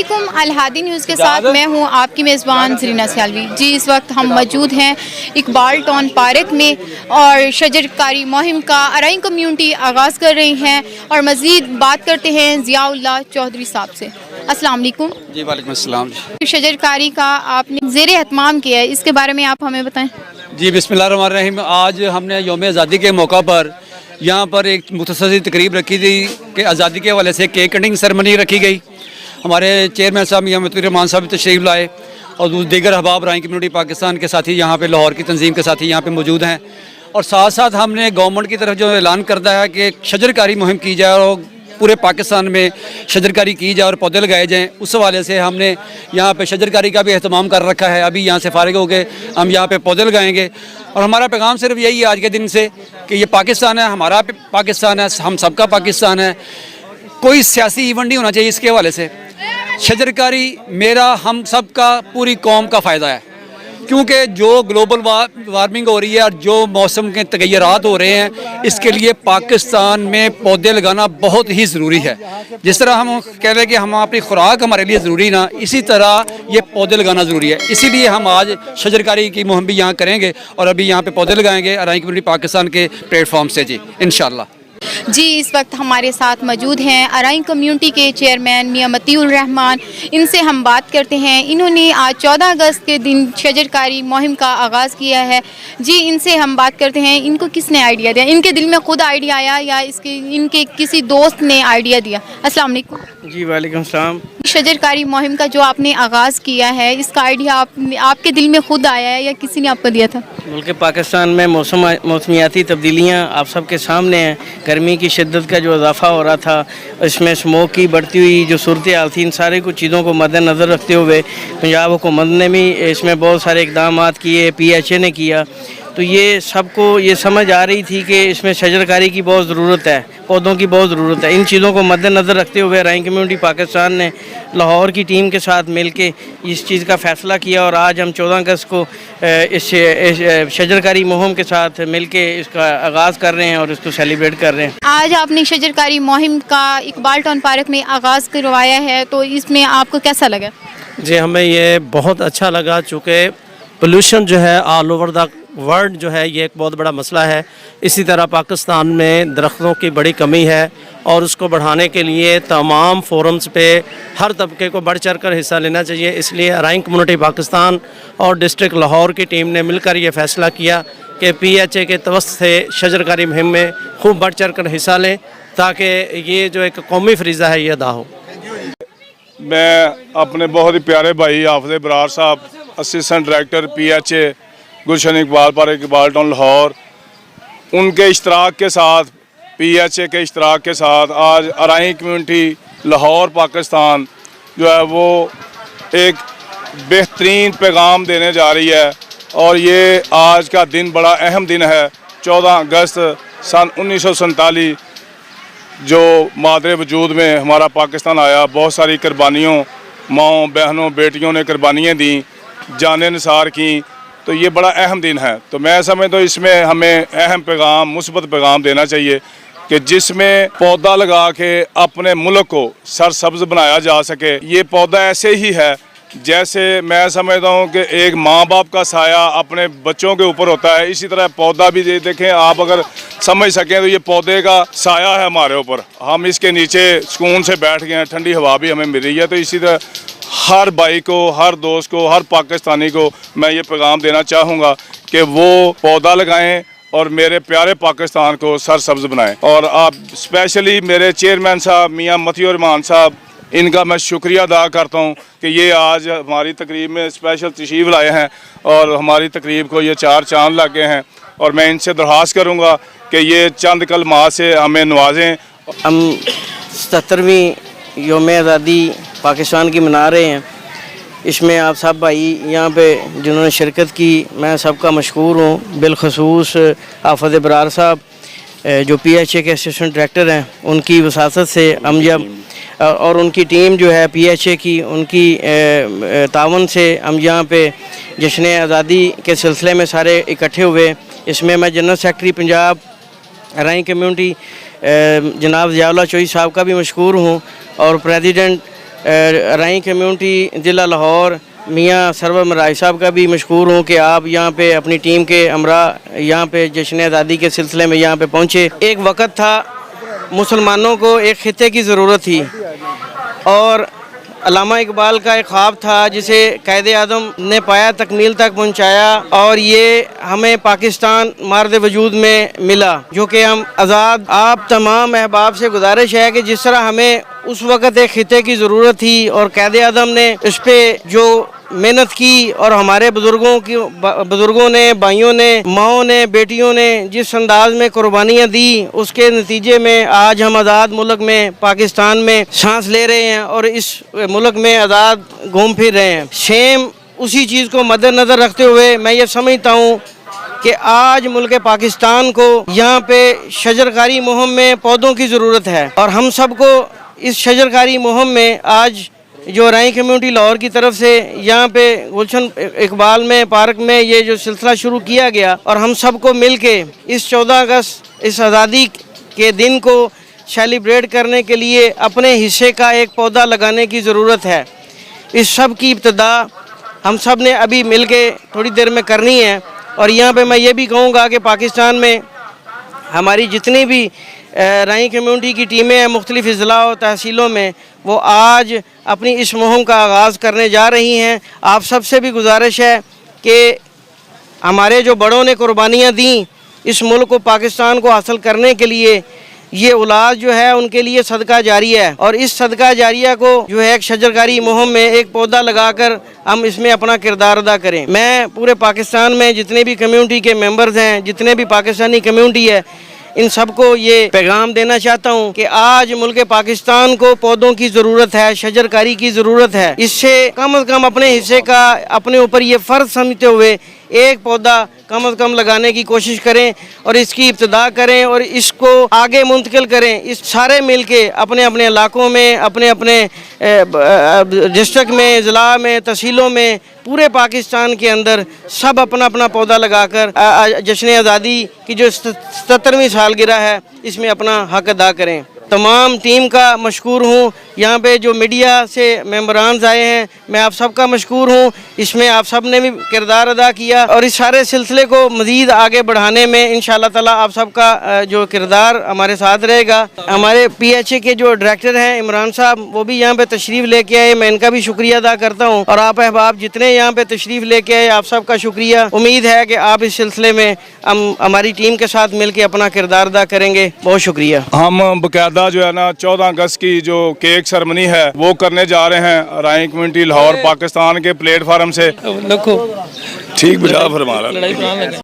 अस्सलामुअलैकुम, अल हादी न्यूज़ के साथ मैं हूं आपकी मेज़बान ज़रीना सियालवी। जी, इस वक्त हम मौजूद हैं इकबाल टाउन पार्क में और शजरकारी मुहिम का अराइन कम्युनिटी आगाज़ कर रही हैं और मज़ीद बात करते हैं ज़ियाउल्लाह चौधरी साहब से। अस्सलाम वालेकुम। जी वालेकुम अस्सलाम। शजरकारी का आपने ज़ेरे एहतमाम किया है, इसके बारे में आप हमें बताएँ। जी बिस्मिल्लाहिर्रहमानिर्रहीम। आज हमने यौम आज़ादी के मौका पर यहाँ पर एक मुख्तसर तकरीब रखी थी कि आज़ादी के हवाले से केक कटिंग सेरेमनी रखी गई। हमारे चेयरमैन साहब मियां मतीउर रहमान साहब तशरीफ़ लाए और दीगर अहबाब अराइन कम्युनिटी पाकिस्तान के साथी यहाँ पे लाहौर की तंजीम के साथी यहाँ पे मौजूद हैं। और साथ साथ हमने गवर्नमेंट की तरफ जो ऐलान करता है कि शजरकारी मुहिम की जाए और पूरे पाकिस्तान में शजरकारी की जाए और पौधे लगाए जाएँ, उस हवाले से हमने यहाँ पे शजरकारी का भी अहतमाम कर रखा है। अभी यहाँ से फारिग होकर हम यहाँ पे पौधे लगाएंगे और हमारा पैगाम सिर्फ यही है आज के दिन से कि ये पाकिस्तान है, हमारा पाकिस्तान है, हम सबका पाकिस्तान है। कोई सियासी इवेंट नहीं होना चाहिए इसके हवाले से। शजरकारी मेरा, हम सब का, पूरी कौम का फ़ायदा है, क्योंकि जो ग्लोबल वार्मिंग हो रही है और जो मौसम के तगय्युरात हो रहे हैं, इसके लिए पाकिस्तान में पौधे लगाना बहुत ही ज़रूरी है। जिस तरह हम कह रहे हैं कि हम अपनी खुराक हमारे लिए ज़रूरी ना, इसी तरह ये पौधे लगाना ज़रूरी है। इसीलिए हम आज शजरकारी की मुहिम भी यहाँ करेंगे और अभी यहाँ पे पौधे लगाएंगे अराइन कम्युनिटी पाकिस्तान के प्लेटफॉर्म से। जी इंशाल्लाह। जी, इस वक्त हमारे साथ मौजूद हैं अराइन कम्युनिटी के चेयरमैन मियां मतीउर रहमान। इनसे हम बात करते हैं। इन्होंने आज 14 अगस्त के दिन शजरकारी मुहिम का आगाज़ किया है। जी, इनसे हम बात करते हैं, इनको किसने आइडिया दिया? इनके दिल में खुद आइडिया आया या इनके किसी दोस्त ने आइडिया दिया? अस्सलाम वालेकुम। जी वालेकुम सलाम। शजरकारी मुहिम का जो आपने आगाज़ किया है, इसका आइडिया आपके दिल में खुद आया है या किसी ने आपको दिया था? मुल्क पाकिस्तान में मौसमियाती तब्दीलियाँ आप सबके सामने हैं। गर्मी की शिद्दत का जो इजाफा हो रहा था, इसमें स्मोक की बढ़ती हुई जो सूरत हाल थी, इन सारे कुछ चीज़ों को मद्देनज़र रखते हुए पंजाब हुकूमत ने भी इसमें बहुत सारे इकदाम किए, PHA ने किया। तो ये सबको ये समझ आ रही थी कि इसमें शजरकारी की बहुत ज़रूरत है, पौधों की बहुत ज़रूरत है। इन चीज़ों को मद्देनज़र रखते हुए अराइन कम्युनिटी पाकिस्तान ने लाहौर की टीम के साथ मिलके इस चीज़ का फ़ैसला किया और आज हम 14 अगस्त को इस शजरकारी मुहिम के साथ मिलके इसका आगाज़ कर रहे हैं और इसको सेलिब्रेट कर रहे हैं। आज आपने शजरकारी मुहिम का इकबाल टाउन पार्क में आगाज़ करवाया है, तो इसमें आपको कैसा लगा? जी, हमें ये बहुत अच्छा लगा, चूँकि पोल्यूशन जो है ऑल ओवर द वर्ल्ड जो है, ये एक बहुत बड़ा मसला है। इसी तरह पाकिस्तान में दरख्तों की बड़ी कमी है और उसको बढ़ाने के लिए तमाम फोरम्स पे हर तबके को बढ़ चढ़ कर हिस्सा लेना चाहिए। इसलिए अराइन कम्युनिटी पाकिस्तान और डिस्ट्रिक्ट लाहौर की टीम ने मिलकर ये फ़ैसला किया कि PHA के तवस्त से शजरकारी मुहिम में खूब बढ़ चढ़ कर हिस्सा लें, ताकि ये जो एक कौमी फरीज़ा है ये अदा हो। मैं अपने बहुत ही प्यारे भाई हाफिज़ बरार साहब, असिस्टेंट डायरेक्टर PHA गुलशन इकबाल पार्क इकबाल टाउन लाहौर, उनके इश्तराक के साथ, PHA के इश्तराक के साथ आज अराइन कम्युनिटी लाहौर पाकिस्तान जो है वो एक बेहतरीन पैगाम देने जा रही है। और ये आज का दिन बड़ा अहम दिन है। 14 अगस्त सन 1947 जो मादरे वजूद में हमारा पाकिस्तान आया, बहुत सारी कुर्बानियों, माँओं बहनों बेटियों ने कुर्बानियाँ दी, जाने निसार की। तो ये बड़ा अहम दिन है। तो मैं समझता हूँ इसमें हमें अहम पैगाम, मुस्बत पैगाम देना चाहिए कि जिसमें पौधा लगा के अपने मुल्क को सरसब्ज बनाया जा सके। ये पौधा ऐसे ही है जैसे मैं समझता हूँ कि एक माँ बाप का साया अपने बच्चों के ऊपर होता है, इसी तरह पौधा भी देखें आप अगर समझ सकें तो ये पौधे का साया है हमारे ऊपर। हम इसके नीचे सुकून से बैठ गए हैं, ठंडी हवा भी हमें मिल रही है। तो इसी तरह हर भाई को, हर दोस्त को, हर पाकिस्तानी को मैं ये पैगाम देना चाहूँगा कि वो पौधा लगाएं और मेरे प्यारे पाकिस्तान को सरसब्ज बनाएं। और आप स्पेशली मेरे चेयरमैन साहब मियां मतीउर रहमान साहब, इनका मैं शुक्रिया अदा करता हूँ कि ये आज हमारी तकरीब में स्पेशल तशरीफ़ लाए हैं और हमारी तकरीब को ये 4 चांद लग गए हैं। और मैं इनसे दरख्वास्त करूँगा कि ये चंद कलमात से हमें नवाजें। हम 77वीं यौम आज़ादी पाकिस्तान की मना रहे हैं। इसमें आप सब भाई यहाँ पे जिन्होंने शिरकत की, मैं सबका मशकूर हूँ। बिलखसूस हाफिज़ बरार साहब जो PHA के असिस्टेंट डायरेक्टर हैं, उनकी वसासत से हम जब और उनकी टीम जो है PHA की, उनकी तावन से हम यहाँ पे जश्न आज़ादी के सिलसिले में सारे इकट्ठे हुए। इसमें मैं general secretary Punjab Arain community जनाब ज़ियाउल्लाह चौधरी साहब का भी मशकूर हूँ और प्रेसिडेंट राई कम्युनिटी ज़िला लाहौर मियाँ सरवर मराई साहब का भी मशकूर हूँ कि आप यहाँ पे अपनी टीम के हमरा यहाँ पे जश्न आज़ादी के सिलसिले में यहाँ पे पहुँचे। एक वक़्त था मुसलमानों को एक खित्ते की ज़रूरत थी और अल्लामा इकबाल का एक ख्वाब था जिसे कायदे आज़म ने पाया, तकमील तक पहुँचाया और ये हमें पाकिस्तान मार्द वजूद में मिला जो कि हम आज़ाद। आप तमाम अहबाब से गुजारिश है कि जिस तरह हमें उस वक़्त एक खित्ते की ज़रूरत थी और कायदे आज़म ने इस पर जो मेहनत की और हमारे बुज़ुर्गों ने, भाइयों ने, माओं ने, बेटियों ने जिस अंदाज में कुर्बानियाँ दी, उसके नतीजे में आज हम आज़ाद मुल्क में पाकिस्तान में सांस ले रहे हैं और इस मुल्क में आज़ाद घूम फिर रहे हैं। सेम उसी चीज़ को मद्देनज़र रखते हुए मैं ये समझता हूँ कि आज मुल्क पाकिस्तान को यहाँ पे शजरकारी मुहिम में पौधों की ज़रूरत है और हम सबको इस शजरकारी मुहिम में आज जो राई कम्युनिटी लाहौर की तरफ से यहाँ पे गुलशन इकबाल में पार्क में ये जो सिलसिला शुरू किया गया और हम सबको मिल के इस 14 अगस्त इस आज़ादी के दिन को सेलिब्रेट करने के लिए अपने हिस्से का एक पौधा लगाने की ज़रूरत है। इस सब की इब्तिदा हम सब ने अभी मिल के थोड़ी देर में करनी है और यहाँ पे मैं ये भी कहूँगा कि पाकिस्तान में हमारी जितनी भी राई कम्युनिटी की टीमें हैं मुख्तलिफ़ अज़ला और तहसीलों में, वो आज अपनी इस मुहिम का आगाज़ करने जा रही हैं। आप सबसे भी गुजारिश है कि हमारे जो बड़ों ने कुर्बानियाँ दी इस मुल्क को, पाकिस्तान को हासिल करने के लिए, ये औलाद जो है उनके लिए सदका जारिया है और इस सदका जारिया को जो है एक शजरकारी मुहिम में एक पौधा लगाकर हम इसमें अपना किरदार अदा करें। मैं पूरे पाकिस्तान में जितने भी कम्युनिटी के मेंबर्स हैं, जितने भी पाकिस्तानी कम्युनिटी है, इन सबको ये पैगाम देना चाहता हूँ कि आज मुल्क पाकिस्तान को पौधों की ज़रूरत है, शजरकारी की ज़रूरत है। इससे कम से कम अपने हिस्से का अपने ऊपर ये फ़र्ज समझते हुए एक पौधा कम से कम लगाने की कोशिश करें और इसकी इब्तिदा करें और इसको आगे मुंतकिल करें। इस सारे मिल के अपने अपने इलाकों में, अपने अपने डिस्ट्रिक्ट में, ज़िला में, तहसीलों में, पूरे पाकिस्तान के अंदर सब अपना अपना पौधा लगाकर जश्न आज़ादी की जो 77वीं सालगिरह है इसमें अपना हक अदा करें। तमाम टीम का मशकूर हूँ। यहाँ पे जो मीडिया से मेंबरान आए हैं, मैं आप सबका मशकूर हूँ। इसमें आप सब ने भी किरदार अदा किया और इस सारे सिलसिले को मज़ीद आगे बढ़ाने में इंशाअल्लाह ताला आप सबका जो किरदार हमारे साथ रहेगा। हमारे PHA के जो डायरेक्टर हैं इमरान साहब, वो भी यहाँ पे तशरीफ़ लेके आए, मैं इनका भी शुक्रिया अदा करता हूँ और आप अहबाब जितने यहाँ पे तशरीफ़ लेके आए, आप सबका शुक्रिया। उम्मीद है कि आप इस सिलसिले में हम हमारी टीम के साथ मिल के अपना किरदार अदा करेंगे। बहुत शुक्रिया। हम बाकायदा जो है ना 14 अगस्त की जो केक सेरेमनी है वो करने जा रहे हैं राई कम्युनिटी लाहौर पाकिस्तान के प्लेटफार्म से। ठीक बिला फरमा